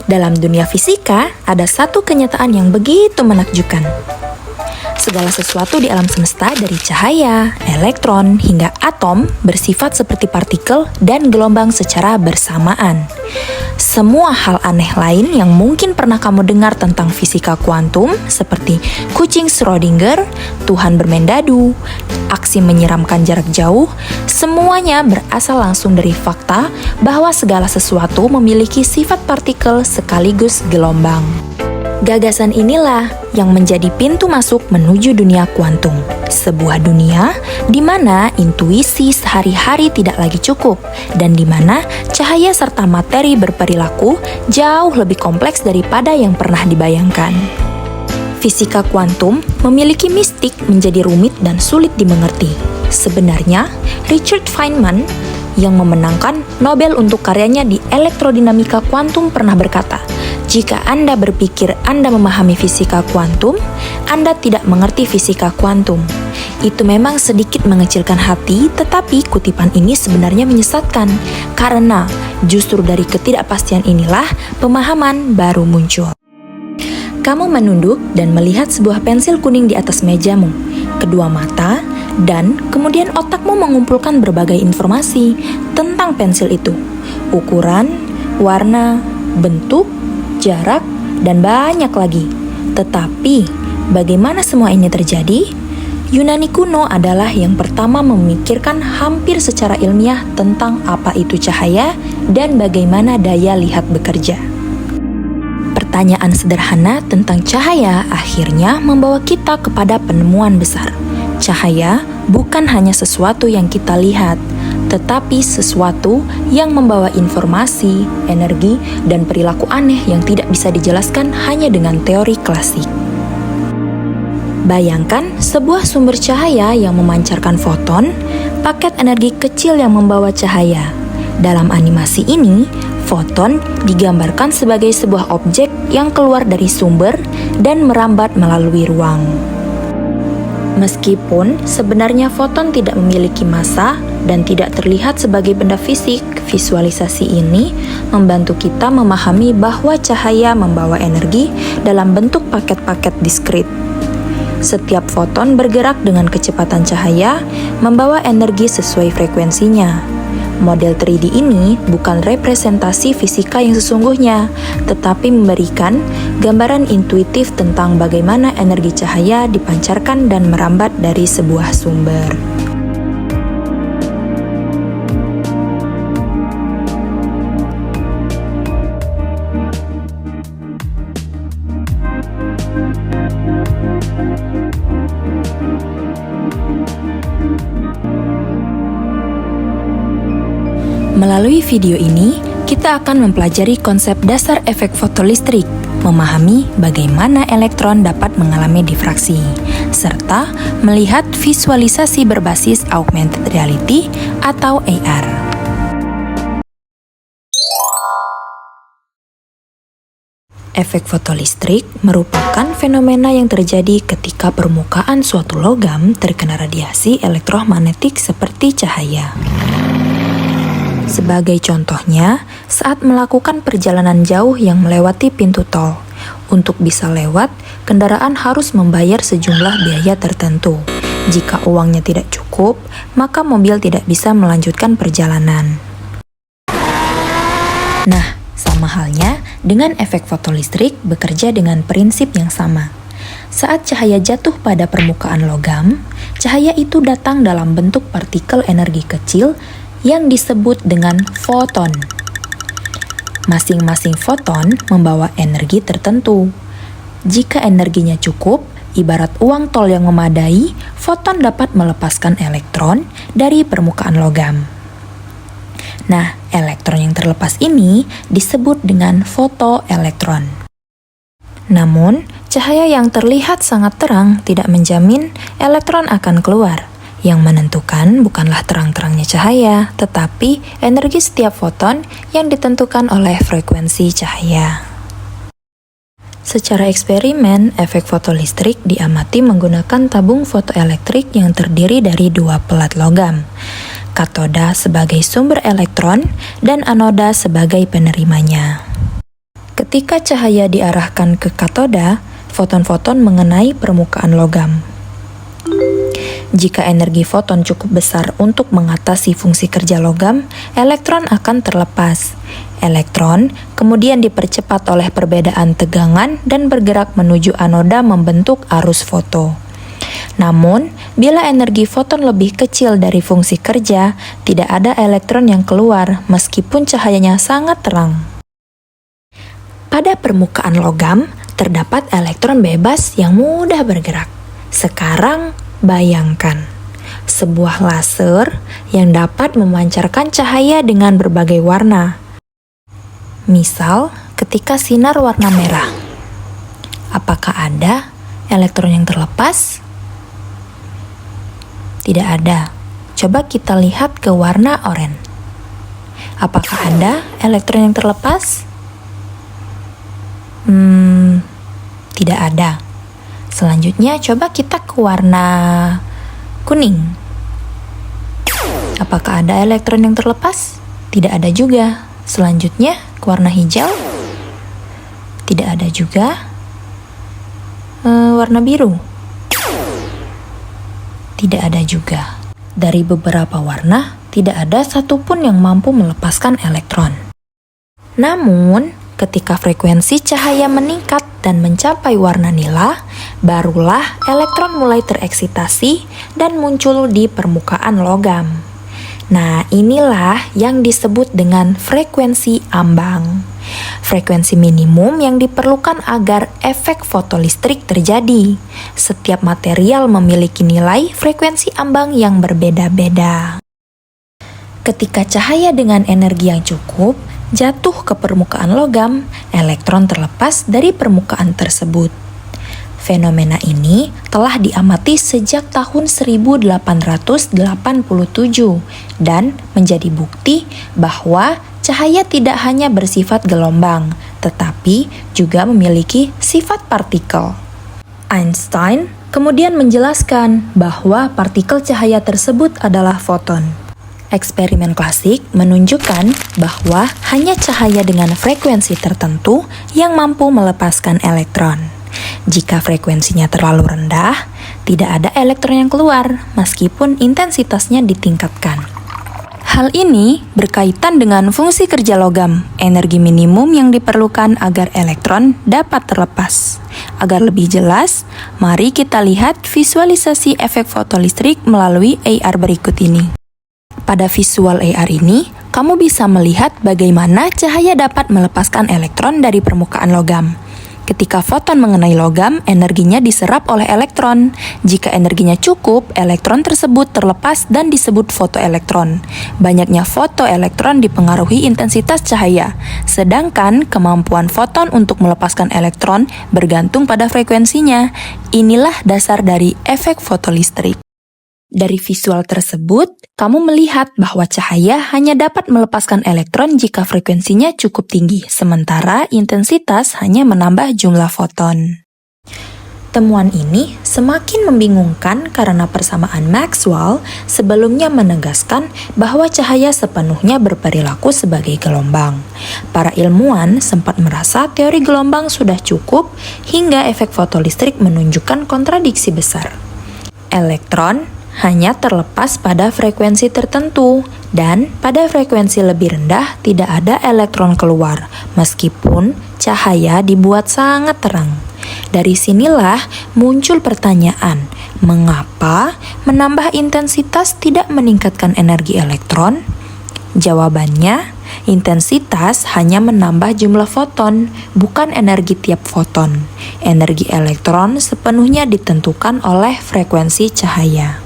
Dalam dunia fisika, ada satu kenyataan yang begitu menakjubkan. Segala sesuatu di alam semesta dari cahaya, elektron, hingga atom bersifat seperti partikel dan gelombang secara bersamaan. Semua hal aneh lain yang mungkin pernah kamu dengar tentang fisika kuantum seperti kucing Schrödinger, Tuhan bermain dadu, aksi menyiramkan jarak jauh, semuanya berasal langsung dari fakta bahwa segala sesuatu memiliki sifat partikel sekaligus gelombang. Gagasan inilah yang menjadi pintu masuk menuju dunia kuantum, sebuah dunia di mana intuisi sehari-hari tidak lagi cukup dan di mana cahaya serta materi berperilaku jauh lebih kompleks daripada yang pernah dibayangkan. Fisika kuantum memiliki mistik menjadi rumit dan sulit dimengerti. Sebenarnya, Richard Feynman yang memenangkan Nobel untuk karyanya di elektrodinamika kuantum pernah berkata, "Jika Anda berpikir Anda memahami fisika kuantum, Anda tidak mengerti fisika kuantum." Itu memang sedikit mengecilkan hati, tetapi kutipan ini sebenarnya menyesatkan, karena justru dari ketidakpastian inilah pemahaman baru muncul. Kamu menunduk dan melihat sebuah pensil kuning di atas mejamu, kedua mata, dan kemudian otakmu mengumpulkan berbagai informasi tentang pensil itu. Ukuran, warna, bentuk, jarak, dan banyak lagi. Tetapi, bagaimana semua ini terjadi? Yunani kuno adalah yang pertama memikirkan hampir secara ilmiah tentang apa itu cahaya dan bagaimana daya lihat bekerja. Pertanyaan sederhana tentang cahaya akhirnya membawa kita kepada penemuan besar. Cahaya bukan hanya sesuatu yang kita lihat, tetapi sesuatu yang membawa informasi, energi, dan perilaku aneh yang tidak bisa dijelaskan hanya dengan teori klasik. Bayangkan sebuah sumber cahaya yang memancarkan foton, paket energi kecil yang membawa cahaya. Dalam animasi ini, foton digambarkan sebagai sebuah objek yang keluar dari sumber dan merambat melalui ruang. Meskipun sebenarnya foton tidak memiliki massa dan tidak terlihat sebagai benda fisik, visualisasi ini membantu kita memahami bahwa cahaya membawa energi dalam bentuk paket-paket diskrit. Setiap foton bergerak dengan kecepatan cahaya, membawa energi sesuai frekuensinya. Model 3D ini bukan representasi fisika yang sesungguhnya, tetapi memberikan gambaran intuitif tentang bagaimana energi cahaya dipancarkan dan merambat dari sebuah sumber. Melalui video ini, kita akan mempelajari konsep dasar efek fotolistrik, memahami bagaimana elektron dapat mengalami difraksi, serta melihat visualisasi berbasis augmented reality atau AR. Efek fotolistrik merupakan fenomena yang terjadi ketika permukaan suatu logam terkena radiasi elektromagnetik seperti cahaya. Sebagai contohnya, saat melakukan perjalanan jauh yang melewati pintu tol, untuk bisa lewat, kendaraan harus membayar sejumlah biaya tertentu. Jika uangnya tidak cukup, maka mobil tidak bisa melanjutkan perjalanan. Nah, sama halnya dengan efek fotolistrik bekerja dengan prinsip yang sama. Saat cahaya jatuh pada permukaan logam, cahaya itu datang dalam bentuk partikel energi kecil yang disebut dengan foton. Masing-masing foton membawa energi tertentu. Jika energinya cukup, ibarat uang tol yang memadai, foton dapat melepaskan elektron dari permukaan logam. Nah, elektron yang terlepas ini disebut dengan fotoelektron. Namun, cahaya yang terlihat sangat terang tidak menjamin elektron akan keluar. Yang menentukan bukanlah terang-terangnya cahaya, tetapi energi setiap foton yang ditentukan oleh frekuensi cahaya. Secara eksperimen, efek fotolistrik diamati menggunakan tabung fotoelektrik yang terdiri dari dua pelat logam, katoda sebagai sumber elektron dan anoda sebagai penerimanya. Ketika cahaya diarahkan ke katoda, foton-foton mengenai permukaan logam. Jika energi foton cukup besar untuk mengatasi fungsi kerja logam, elektron akan terlepas. Elektron kemudian dipercepat oleh perbedaan tegangan dan bergerak menuju anoda membentuk arus foto. Namun, bila energi foton lebih kecil dari fungsi kerja, tidak ada elektron yang keluar meskipun cahayanya sangat terang. Pada permukaan logam, terdapat elektron bebas yang mudah bergerak. Sekarang, bayangkan sebuah laser yang dapat memancarkan cahaya dengan berbagai warna. Misal, ketika sinar warna merah, apakah ada elektron yang terlepas? Tidak ada. Coba kita lihat ke warna oranye. Apakah ada elektron yang terlepas? Tidak ada. Selanjutnya coba kita ke warna kuning. Apakah ada elektron yang terlepas? Tidak ada juga. Selanjutnya ke warna hijau. Tidak ada juga. Warna biru. Tidak ada juga. Dari beberapa warna, tidak ada satupun yang mampu melepaskan elektron. Namun, ketika frekuensi cahaya meningkat dan mencapai warna nila, barulah elektron mulai tereksitasi dan muncul di permukaan logam. Nah, inilah yang disebut dengan frekuensi ambang. Frekuensi minimum yang diperlukan agar efek fotolistrik terjadi. Setiap material memiliki nilai frekuensi ambang yang berbeda-beda. Ketika cahaya dengan energi yang cukup jatuh ke permukaan logam, elektron terlepas dari permukaan tersebut. Fenomena ini telah diamati sejak tahun 1887 dan menjadi bukti bahwa cahaya tidak hanya bersifat gelombang, tetapi juga memiliki sifat partikel. Einstein kemudian menjelaskan bahwa partikel cahaya tersebut adalah foton. Eksperimen klasik menunjukkan bahwa hanya cahaya dengan frekuensi tertentu yang mampu melepaskan elektron. Jika frekuensinya terlalu rendah, tidak ada elektron yang keluar meskipun intensitasnya ditingkatkan. Hal ini berkaitan dengan fungsi kerja logam, energi minimum yang diperlukan agar elektron dapat terlepas. Agar lebih jelas, mari kita lihat visualisasi efek fotolistrik melalui AR berikut ini. Pada visual AR ini, kamu bisa melihat bagaimana cahaya dapat melepaskan elektron dari permukaan logam. Ketika foton mengenai logam, energinya diserap oleh elektron. Jika energinya cukup, elektron tersebut terlepas dan disebut fotoelektron. Banyaknya fotoelektron dipengaruhi intensitas cahaya, sedangkan kemampuan foton untuk melepaskan elektron bergantung pada frekuensinya. Inilah dasar dari efek fotolistrik. Dari visual tersebut, kamu melihat bahwa cahaya hanya dapat melepaskan elektron jika frekuensinya cukup tinggi, sementara intensitas hanya menambah jumlah foton. Temuan ini semakin membingungkan karena persamaan Maxwell sebelumnya menegaskan bahwa cahaya sepenuhnya berperilaku sebagai gelombang. Para ilmuwan sempat merasa teori gelombang sudah cukup hingga efek fotolistrik menunjukkan kontradiksi besar. Elektron hanya terlepas pada frekuensi tertentu, dan pada frekuensi lebih rendah tidak ada elektron keluar, meskipun cahaya dibuat sangat terang. Dari sinilah muncul pertanyaan, mengapa menambah intensitas tidak meningkatkan energi elektron? Jawabannya, intensitas hanya menambah jumlah foton, bukan energi tiap foton. Energi elektron sepenuhnya ditentukan oleh frekuensi cahaya.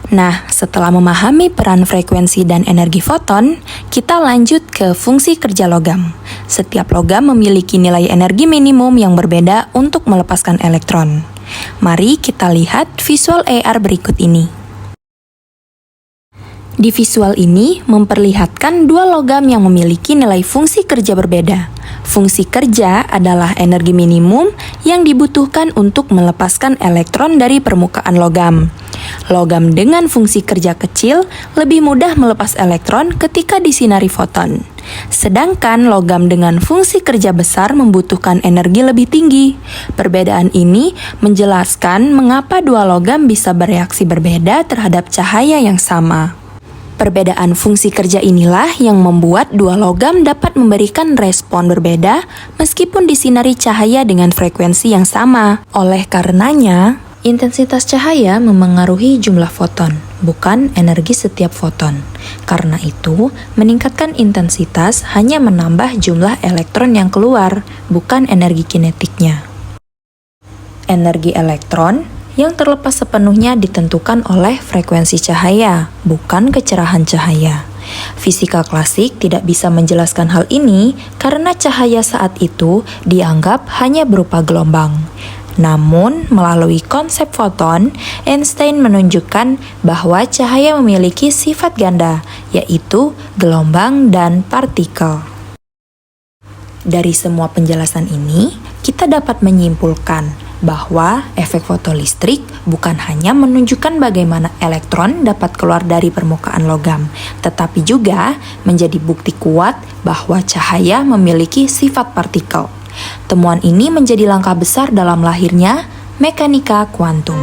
Nah, setelah memahami peran frekuensi dan energi foton, kita lanjut ke fungsi kerja logam. Setiap logam memiliki nilai energi minimum yang berbeda untuk melepaskan elektron. Mari kita lihat visual AR berikut ini. Di visual ini memperlihatkan dua logam yang memiliki nilai fungsi kerja berbeda. Fungsi kerja adalah energi minimum yang dibutuhkan untuk melepaskan elektron dari permukaan logam. Logam dengan fungsi kerja kecil lebih mudah melepas elektron ketika disinari foton. Sedangkan logam dengan fungsi kerja besar membutuhkan energi lebih tinggi. Perbedaan ini menjelaskan mengapa dua logam bisa bereaksi berbeda terhadap cahaya yang sama. Perbedaan fungsi kerja inilah yang membuat dua logam dapat memberikan respon berbeda meskipun disinari cahaya dengan frekuensi yang sama. Oleh karenanya, intensitas cahaya memengaruhi jumlah foton, bukan energi setiap foton. Karena itu, meningkatkan intensitas hanya menambah jumlah elektron yang keluar, bukan energi kinetiknya. Energi elektron yang terlepas sepenuhnya ditentukan oleh frekuensi cahaya, bukan kecerahan cahaya. Fisika klasik tidak bisa menjelaskan hal ini karena cahaya saat itu dianggap hanya berupa gelombang. Namun, melalui konsep foton, Einstein menunjukkan bahwa cahaya memiliki sifat ganda, yaitu gelombang dan partikel. Dari semua penjelasan ini, kita dapat menyimpulkan bahwa efek fotolistrik bukan hanya menunjukkan bagaimana elektron dapat keluar dari permukaan logam, tetapi juga menjadi bukti kuat bahwa cahaya memiliki sifat partikel. Temuan ini menjadi langkah besar dalam lahirnya mekanika kuantum.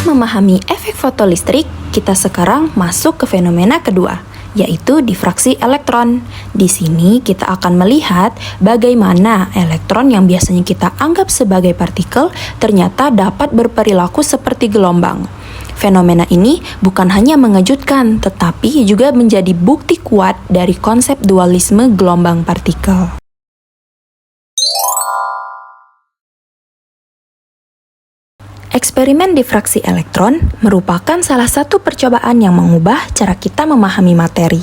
Memahami efek fotolistrik, kita sekarang masuk ke fenomena kedua, yaitu difraksi elektron. Di sini kita akan melihat bagaimana elektron yang biasanya kita anggap sebagai partikel ternyata dapat berperilaku seperti gelombang. Fenomena ini bukan hanya mengejutkan, tetapi juga menjadi bukti kuat dari konsep dualisme gelombang partikel. Eksperimen difraksi elektron merupakan salah satu percobaan yang mengubah cara kita memahami materi.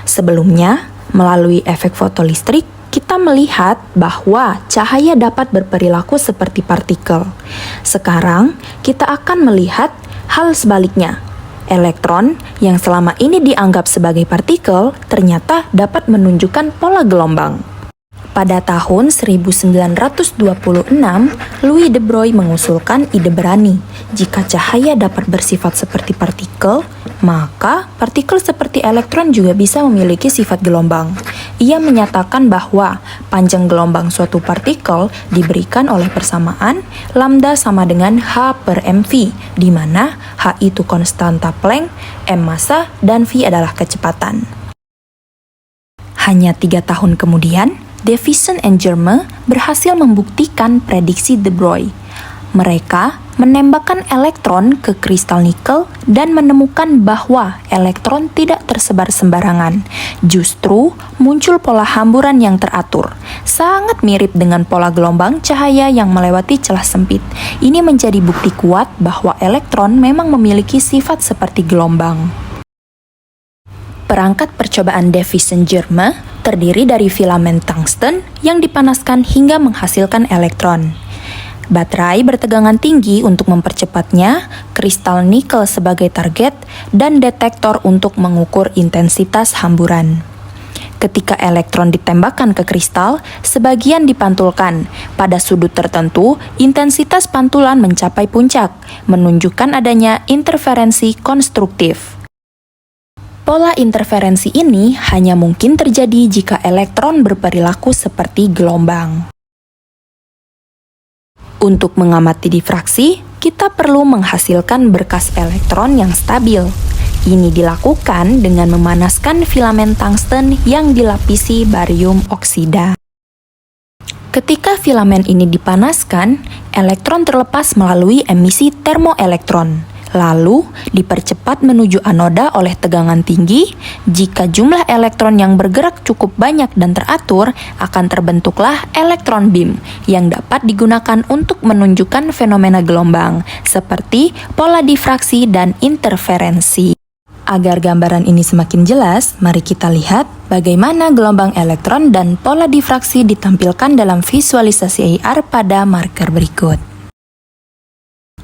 Sebelumnya, melalui efek fotolistrik, kita melihat bahwa cahaya dapat berperilaku seperti partikel. Sekarang, kita akan melihat hal sebaliknya. Elektron yang selama ini dianggap sebagai partikel ternyata dapat menunjukkan pola gelombang. Pada tahun 1926, Louis de Broglie mengusulkan ide berani. Jika cahaya dapat bersifat seperti partikel, maka partikel seperti elektron juga bisa memiliki sifat gelombang. Ia menyatakan bahwa panjang gelombang suatu partikel diberikan oleh persamaan lambda sama dengan H per mv, di mana H itu konstanta Planck, m massa, dan v adalah kecepatan. Hanya 3 tahun kemudian, Davison and Germer berhasil membuktikan prediksi de Broglie. Mereka menembakkan elektron ke kristal nikel dan menemukan bahwa elektron tidak tersebar sembarangan. Justru muncul pola hamburan yang teratur, sangat mirip dengan pola gelombang cahaya yang melewati celah sempit. Ini menjadi bukti kuat bahwa elektron memang memiliki sifat seperti gelombang. Perangkat percobaan Davison-Germer terdiri dari filamen tungsten yang dipanaskan hingga menghasilkan elektron. Baterai bertegangan tinggi untuk mempercepatnya, kristal nikel sebagai target, dan detektor untuk mengukur intensitas hamburan. Ketika elektron ditembakkan ke kristal, sebagian dipantulkan. Pada sudut tertentu, intensitas pantulan mencapai puncak, menunjukkan adanya interferensi konstruktif. Pola interferensi ini hanya mungkin terjadi jika elektron berperilaku seperti gelombang. Untuk mengamati difraksi, kita perlu menghasilkan berkas elektron yang stabil. Ini dilakukan dengan memanaskan filamen tungsten yang dilapisi barium oksida. Ketika filamen ini dipanaskan, elektron terlepas melalui emisi termoelektron. Lalu dipercepat menuju anoda oleh tegangan tinggi. Jika jumlah elektron yang bergerak cukup banyak dan teratur, akan terbentuklah elektron beam yang dapat digunakan untuk menunjukkan fenomena gelombang seperti pola difraksi dan interferensi. Agar gambaran ini semakin jelas, mari kita lihat bagaimana gelombang elektron dan pola difraksi ditampilkan dalam visualisasi AR pada marker berikut.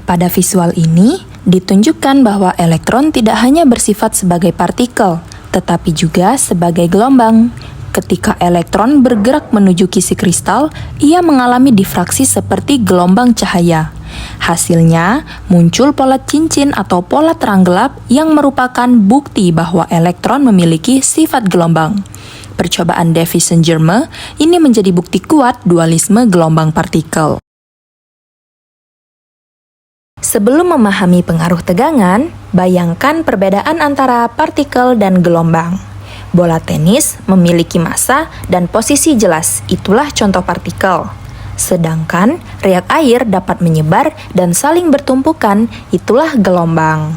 Pada visual ini, ditunjukkan bahwa elektron tidak hanya bersifat sebagai partikel, tetapi juga sebagai gelombang. Ketika elektron bergerak menuju kisi kristal, ia mengalami difraksi seperti gelombang cahaya. Hasilnya, muncul pola cincin atau pola terang gelap yang merupakan bukti bahwa elektron memiliki sifat gelombang. Percobaan Davison-Germe ini menjadi bukti kuat dualisme gelombang partikel. Sebelum memahami pengaruh tegangan, bayangkan perbedaan antara partikel dan gelombang. Bola tenis memiliki massa dan posisi jelas, itulah contoh partikel. Sedangkan riak air dapat menyebar dan saling bertumpukan, itulah gelombang.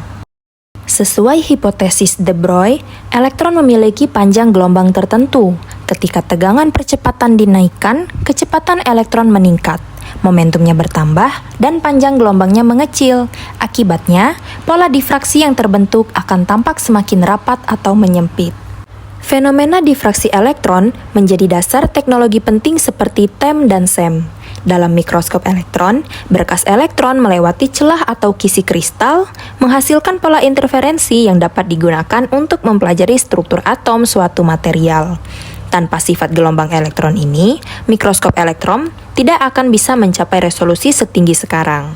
Sesuai hipotesis de Broglie, elektron memiliki panjang gelombang tertentu. Ketika tegangan percepatan dinaikkan, kecepatan elektron meningkat. Momentumnya bertambah dan panjang gelombangnya mengecil. Akibatnya, pola difraksi yang terbentuk akan tampak semakin rapat atau menyempit. Fenomena difraksi elektron menjadi dasar teknologi penting seperti TEM dan SEM. Dalam mikroskop elektron, berkas elektron melewati celah atau kisi kristal, menghasilkan pola interferensi yang dapat digunakan untuk mempelajari struktur atom suatu material. Tanpa sifat gelombang elektron ini, mikroskop elektron tidak akan bisa mencapai resolusi setinggi sekarang.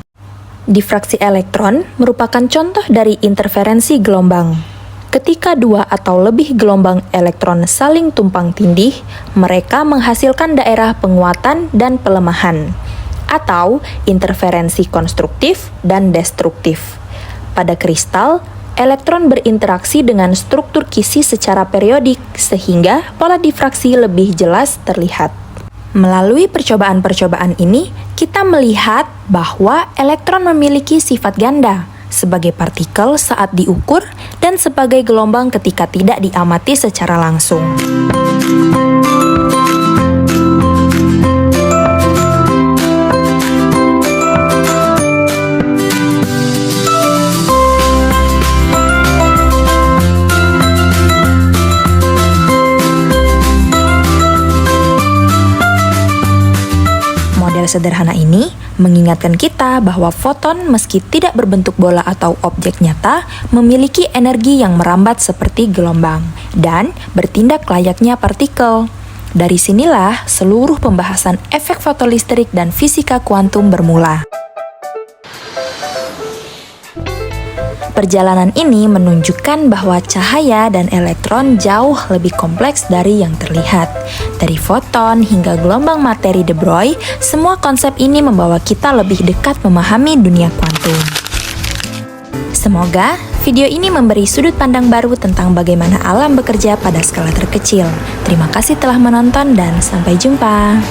Difraksi elektron merupakan contoh dari interferensi gelombang. Ketika dua atau lebih gelombang elektron saling tumpang tindih, mereka menghasilkan daerah penguatan dan pelemahan, atau interferensi konstruktif dan destruktif. Pada kristal, elektron berinteraksi dengan struktur kisi secara periodik, sehingga pola difraksi lebih jelas terlihat. Melalui percobaan-percobaan ini, kita melihat bahwa elektron memiliki sifat ganda, sebagai partikel saat diukur dan sebagai gelombang ketika tidak diamati secara langsung. Model sederhana ini mengingatkan kita bahwa foton meski tidak berbentuk bola atau objek nyata memiliki energi yang merambat seperti gelombang dan bertindak layaknya partikel. Dari sinilah seluruh pembahasan efek fotolistrik dan fisika kuantum bermula. Perjalanan ini menunjukkan bahwa cahaya dan elektron jauh lebih kompleks dari yang terlihat. Dari foton hingga gelombang materi de Broglie, semua konsep ini membawa kita lebih dekat memahami dunia kuantum. Semoga video ini memberi sudut pandang baru tentang bagaimana alam bekerja pada skala terkecil. Terima kasih telah menonton dan sampai jumpa.